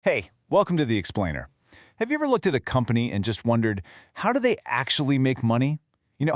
Hey, welcome to The Explainer. Have you ever looked at a company and just wondered, how do they actually make money?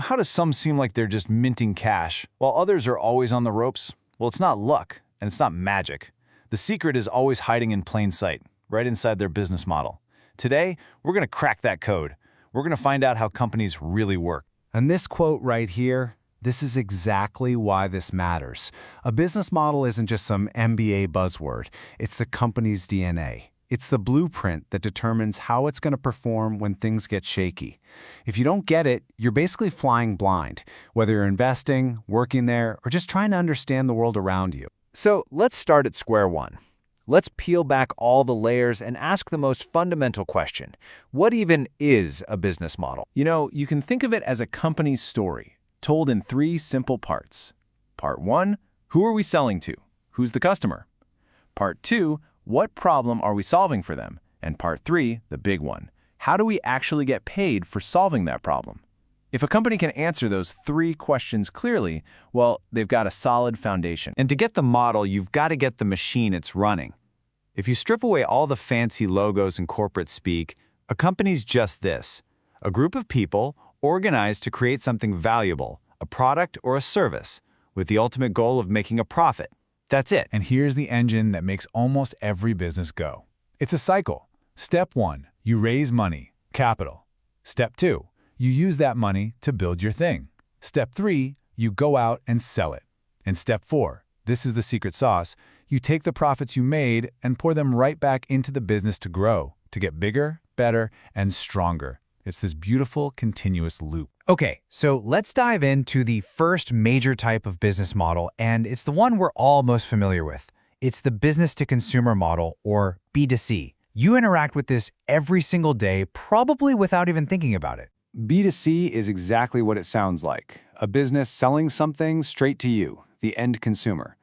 How does some seem like they're just minting cash, while others are always on the ropes? Well, it's not luck, and it's not magic. The secret is always hiding in plain sight, right inside their business model. Today, we're going to crack that code. We're going to find out how companies really work. And this quote right here, this is exactly why this matters. A business model isn't just some MBA buzzword. It's the company's DNA. It's the blueprint that determines how it's going to perform when things get shaky. If you don't get it, you're basically flying blind, whether you're investing, working there, or just trying to understand the world around you. So let's start at square one. Let's peel back all the layers and ask the most fundamental question. What even is a business model? You can think of it as a company's story, told in three simple parts. Part one, who are we selling to? Who's the customer? Part two, what problem are we solving for them? And part three, the big one, how do we actually get paid for solving that problem? If a company can answer those three questions clearly, well, they've got a solid foundation. And to get the model, you've got to get the machine it's running. If you strip away all the fancy logos and corporate speak, a company's just this: a group of people organized to create something valuable, a product or a service, with the ultimate goal of making a profit. That's it. And here's the engine that makes almost every business go. It's a cycle. Step one, you raise money, capital. Step two, you use that money to build your thing. Step three, you go out and sell it. And step four, this is the secret sauce, you take the profits you made and pour them right back into the business to grow, to get bigger, better, and stronger. It's this beautiful, continuous loop. Okay, so let's dive into the first major type of business model, and it's the one we're all most familiar with. It's the business-to-consumer model, or B2C. You interact with this every single day, probably without even thinking about it. B2C is exactly what it sounds like. A business selling something straight to you, the end consumer.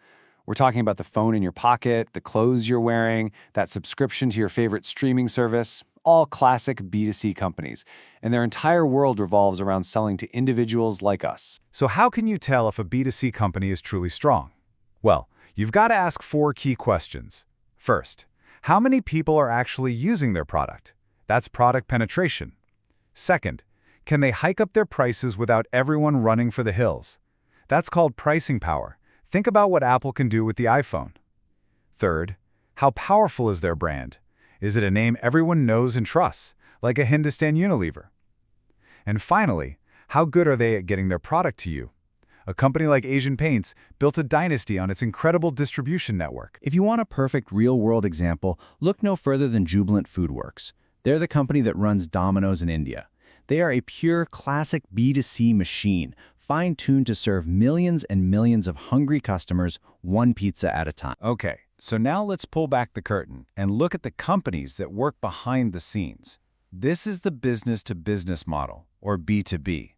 We're talking about the phone in your pocket, the clothes you're wearing, that subscription to your favorite streaming service. All classic B2C companies, and their entire world revolves around selling to individuals like us. So how can you tell if a B2C company is truly strong? Well, you've got to ask four key questions. First, how many people are actually using their product? That's product penetration. Second, can they hike up their prices without everyone running for the hills? That's called pricing power. Think about what Apple can do with the iPhone. Third, how powerful is their brand? Is it a name everyone knows and trusts, like a Hindustan Unilever? And finally, how good are they at getting their product to you? A company like Asian Paints built a dynasty on its incredible distribution network. If you want a perfect real-world example, look no further than Jubilant FoodWorks. They're the company that runs Domino's in India. They are a pure classic B2C machine, fine-tuned to serve millions and millions of hungry customers one pizza at a time. Okay, so now let's pull back the curtain and look at the companies that work behind the scenes. This is the business-to-business model, or B2B.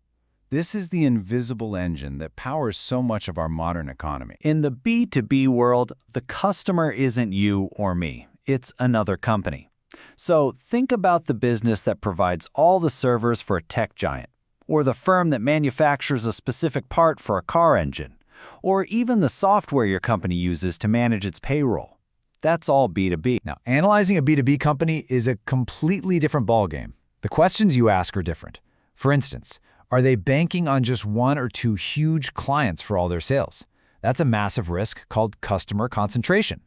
This is the invisible engine that powers so much of our modern economy. In the B2B world, the customer isn't you or me. It's another company. So think about the business that provides all the servers for a tech giant, or the firm that manufactures a specific part for a car engine, or even the software your company uses to manage its payroll. That's all B2B. Now, analyzing a B2B company is a completely different ballgame. The questions you ask are different. For instance, are they banking on just one or two huge clients for all their sales? That's a massive risk called customer concentration.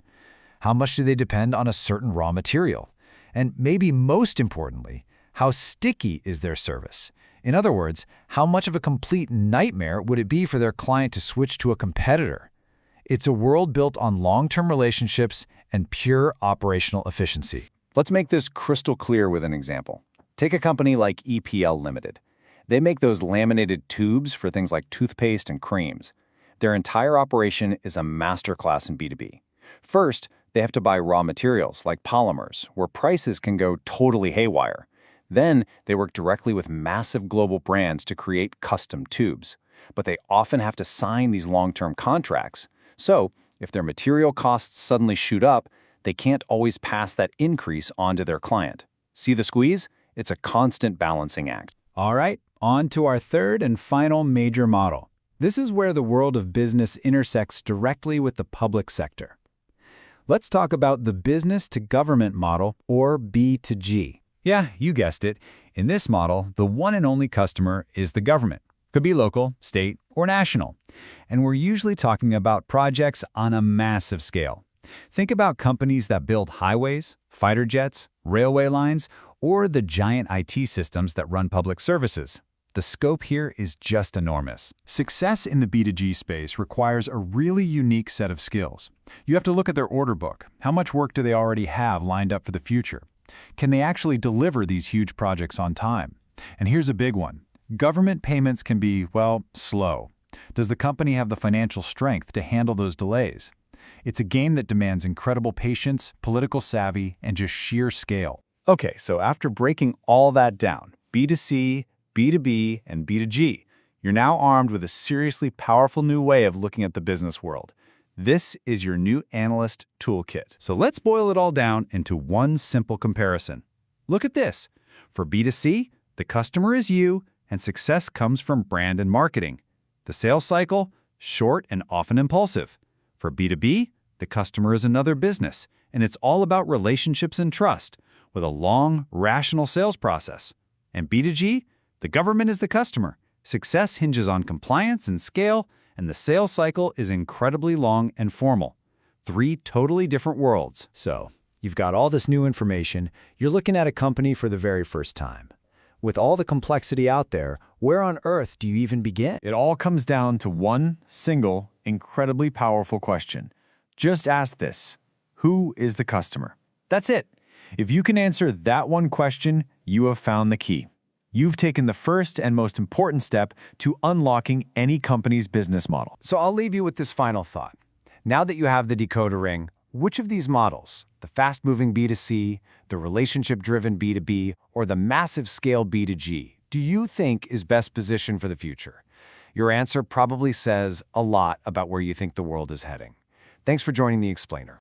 How much do they depend on a certain raw material? And maybe most importantly, how sticky is their service? In other words, how much of a complete nightmare would it be for their client to switch to a competitor? It's a world built on long-term relationships and pure operational efficiency. Let's make this crystal clear with an example. Take a company like EPL Limited. They make those laminated tubes for things like toothpaste and creams. Their entire operation is a masterclass in B2B. First, they have to buy raw materials like polymers, where prices can go totally haywire. Then, they work directly with massive global brands to create custom tubes. But they often have to sign these long-term contracts. So, if their material costs suddenly shoot up, they can't always pass that increase on to their client. See the squeeze? It's a constant balancing act. All right, on to our third and final major model. This is where the world of business intersects directly with the public sector. Let's talk about the business to government model, or B to G. Yeah, you guessed it. In this model, the one and only customer is the government. Could be local, state, or national. And we're usually talking about projects on a massive scale. Think about companies that build highways, fighter jets, railway lines, or the giant IT systems that run public services. The scope here is just enormous. Success in the B2G space requires a really unique set of skills. You have to look at their order book. How much work do they already have lined up for the future? Can they actually deliver these huge projects on time? And here's a big one. Government payments can be, well, slow. Does the company have the financial strength to handle those delays? It's a game that demands incredible patience, political savvy, and just sheer scale. Okay, so after breaking all that down, B2C, B2B, and B2G, you're now armed with a seriously powerful new way of looking at the business world. This is your new analyst toolkit. So let's boil it all down into one simple comparison. Look at this. For B2C, the customer is you, and success comes from brand and marketing. The sales cycle, short and often impulsive. For B2B, the customer is another business, and it's all about relationships and trust, with a long, rational sales process. And B2G, the government is the customer. Success hinges on compliance and scale, and the sales cycle is incredibly long and formal. 3 totally different worlds. So, you've got all this new information, you're looking at a company for the very first time. With all the complexity out there, where on earth do you even begin? It all comes down to one single, incredibly powerful question. Just ask this: who is the customer? That's it. If you can answer that one question, you have found the key. You've taken the first and most important step to unlocking any company's business model. So I'll leave you with this final thought. Now that you have the decoder ring, which of these models, the fast-moving B2C, the relationship-driven B2B, or the massive-scale B2G, do you think is best positioned for the future? Your answer probably says a lot about where you think the world is heading. Thanks for joining The Explainer.